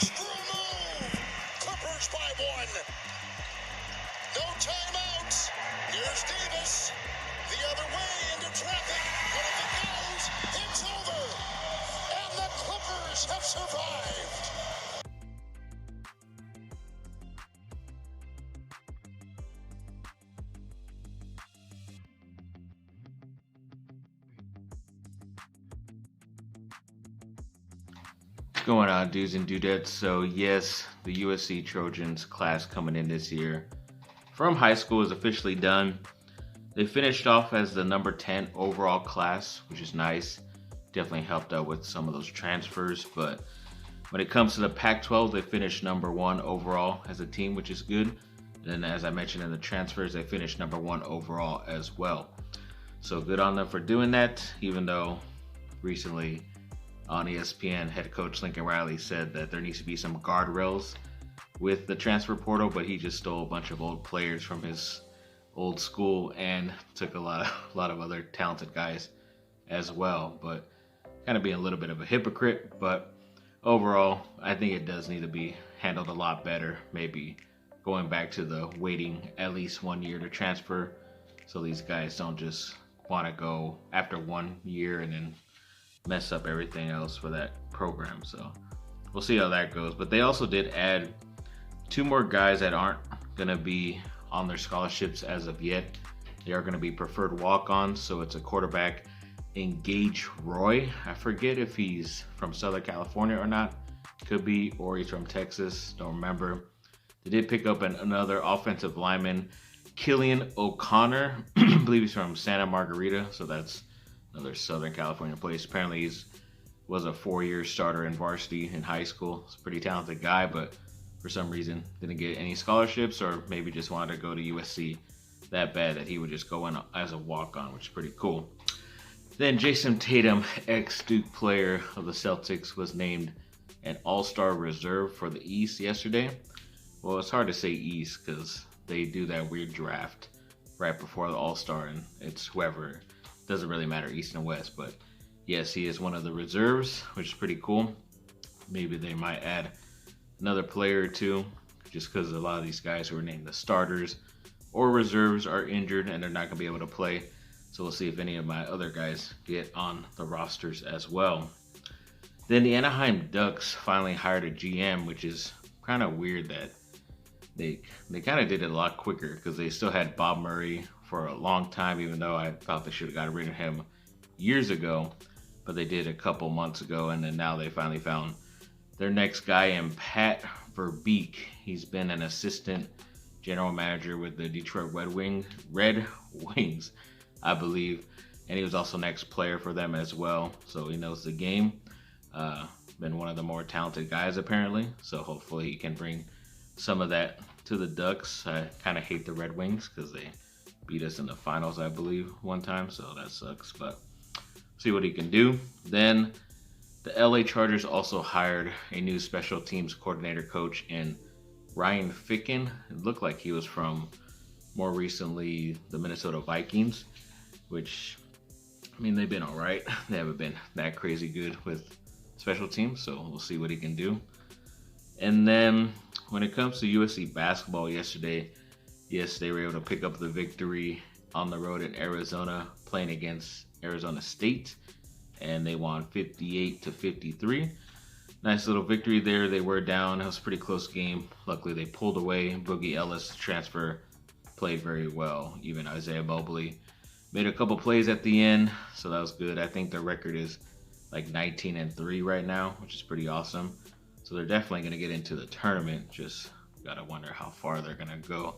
Screw move. Clippers by one. No timeouts. Here's Davis. The other way into traffic. And if it goes, it's over. And the Clippers have survived. What's going on, dudes and dudettes? So yes, the USC Trojans class coming in this year from high school is officially done. They finished off as the number 10 overall class, which is nice. Definitely helped out with some of those transfers, but when it comes to the Pac-12, they finished number 1 overall as a team, which is good. And then, as I mentioned in the transfers, they finished number 1 overall as well. So good on them for doing that, even though recently on ESPN, head coach Lincoln Riley said that there needs to be some guardrails with the transfer portal, but he just stole a bunch of old players from his old school and took a lot of other talented guys as well. But kind of being a little bit of a hypocrite, but overall, I think it does need to be handled a lot better. Maybe going back to the waiting at least 1 year to transfer, so these guys don't just want to go after 1 year and then mess up everything else for that program. So we'll see how that goes. But they also did add 2 more guys that aren't going to be on their scholarships as of yet. They are going to be preferred walk-ons. So it's a quarterback, Engage Roy. I forget if he's from Southern California or not. Could be, or he's from Texas. Don't remember. They did pick up another offensive lineman, Killian O'Connor. I believe he's from Santa Margarita. So that's another Southern California place. Apparently he was a 4-year starter in varsity in high school. He's a pretty talented guy, but for some reason didn't get any scholarships, or maybe just wanted to go to USC that bad that he would just go in as a walk-on, which is pretty cool. Then Jason Tatum, ex-Duke player of the Celtics, was named an All-Star reserve for the East yesterday. Well, it's hard to say East because they do that weird draft right before the All-Star, and it's whoever. Doesn't really matter East and West, but yes, he is one of the reserves, which is pretty cool. Maybe they might add another player or two, just because a lot of these guys who are named the starters or reserves are injured and they're not going to be able to play. So we'll see if any of my other guys get on the rosters as well. Then the Anaheim Ducks finally hired a GM, which is kind of weird that they kind of did it a lot quicker, because they still had Bob Murray for a long time, even though I thought they should have gotten rid of him years ago, but they did a couple months ago, and then now they finally found their next guy in Pat Verbeek. He's been an assistant general manager with the Detroit Red Wings, I believe, and he was also next player for them as well, so he knows the game. Been one of the more talented guys apparently, so hopefully he can bring some of that to the Ducks. I kind of hate the Red Wings because they beat us in the finals, I believe, one time, so that sucks, but see what he can do. Then the LA Chargers also hired a new special teams coordinator coach in Ryan Ficken. It looked like he was from, more recently, the Minnesota Vikings, which, I mean, they've been all right. They haven't been that crazy good with special teams, so we'll see what he can do. And then when it comes to USC basketball yesterday, yes, they were able to pick up the victory on the road in Arizona, playing against Arizona State, and they won 58-53. Nice little victory there. They were down. It was a pretty close game. Luckily, they pulled away. Boogie Ellis, transfer, played very well. Even Isaiah Mobley made a couple plays at the end, so that was good. I think their record is like 19-3 right now, which is pretty awesome. So they're definitely going to get into the tournament. Just got to wonder how far they're going to go.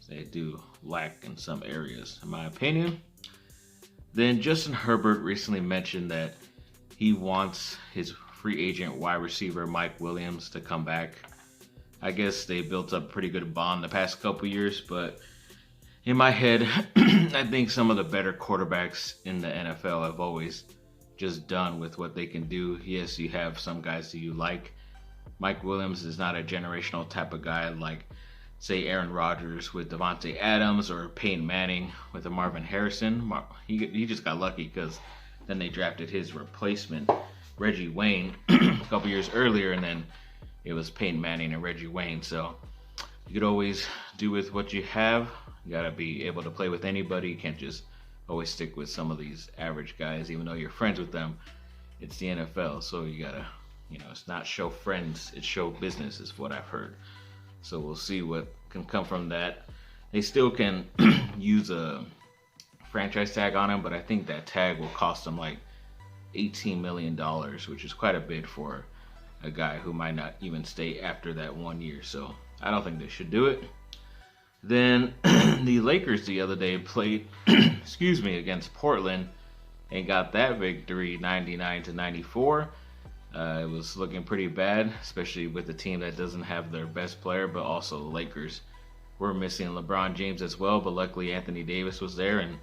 They do lack in some areas, in my opinion. Then Justin Herbert recently mentioned that he wants his free agent wide receiver Mike Williams to come back. I guess they built up a pretty good bond the past couple years, but in my head, I think some of the better quarterbacks in the NFL have always just done with what they can do. Yes, you have some guys that you like. Mike Williams is not a generational type of guy like, say, Aaron Rodgers with Devontae Adams or Peyton Manning with a Marvin Harrison. He just got lucky because then they drafted his replacement, Reggie Wayne, a couple years earlier, and then it was Peyton Manning and Reggie Wayne. So you could always do with what you have. You gotta be able to play with anybody. You can't just always stick with some of these average guys, even though you're friends with them. It's the NFL, so you gotta, it's not show friends, it's show business, is what I've heard. So we'll see what can come from that. They still can use a franchise tag on him, but I think that tag will cost them like $18 million, which is quite a bit for a guy who might not even stay after that 1 year. So I don't think they should do it. Then the Lakers the other day played, against Portland and got that victory 99-94. It was looking pretty bad, especially with a team that doesn't have their best player, but also the Lakers were missing LeBron James as well, but luckily Anthony Davis was there. And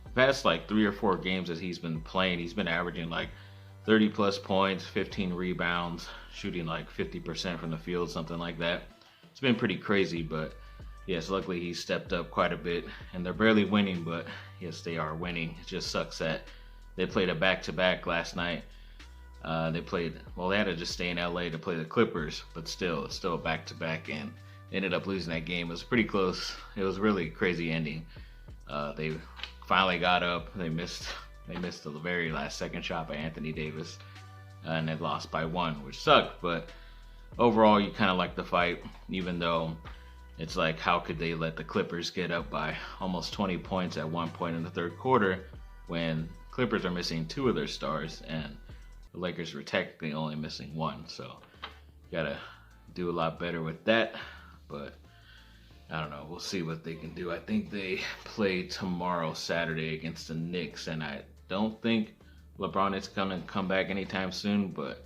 the past like 3 or 4 games that he's been playing, he's been averaging like 30 plus points, 15 rebounds, shooting like 50% from the field, something like that. It's been pretty crazy, but yes, luckily he stepped up quite a bit, and they're barely winning, but yes, they are winning. It just sucks that they played a back-to-back last night. They had to just stay in LA to play the Clippers, but still, it's still a back-to-back, and they ended up losing that game. It was pretty close. It was really crazy ending. They finally got up. They missed the very last second shot by Anthony Davis, and they lost by 1, which sucked, but overall, you kind of like the fight, even though it's like, how could they let the Clippers get up by almost 20 points at one point in the third quarter when Clippers are missing 2 of their stars and the Lakers were technically only missing 1. So you gotta do a lot better with that. But I don't know. We'll see what they can do. I think they play tomorrow, Saturday, against the Knicks, and I don't think LeBron is gonna come back anytime soon, but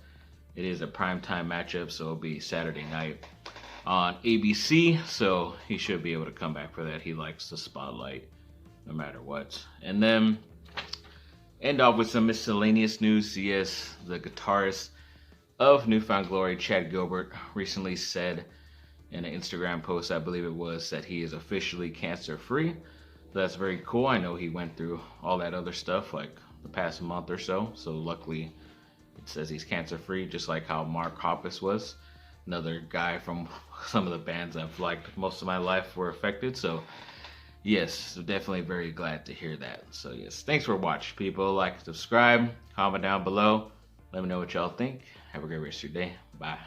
it is a primetime matchup, so it'll be Saturday night on ABC, so he should be able to come back for that. He likes the spotlight no matter what. And then end off with some miscellaneous news. Yes, the guitarist of Newfound Glory, Chad Gilbert, recently said in an Instagram post, I believe it was, that he is officially cancer-free. That's very cool. I know he went through all that other stuff like the past month or so, so luckily it says he's cancer-free, just like how Mark Hoppus was. Another guy from some of the bands I've liked most of my life were affected. So yes, definitely very glad to hear that. So yes, thanks for watching, people. Like, subscribe, comment down below. Let me know what y'all think. Have a great rest of your day. Bye.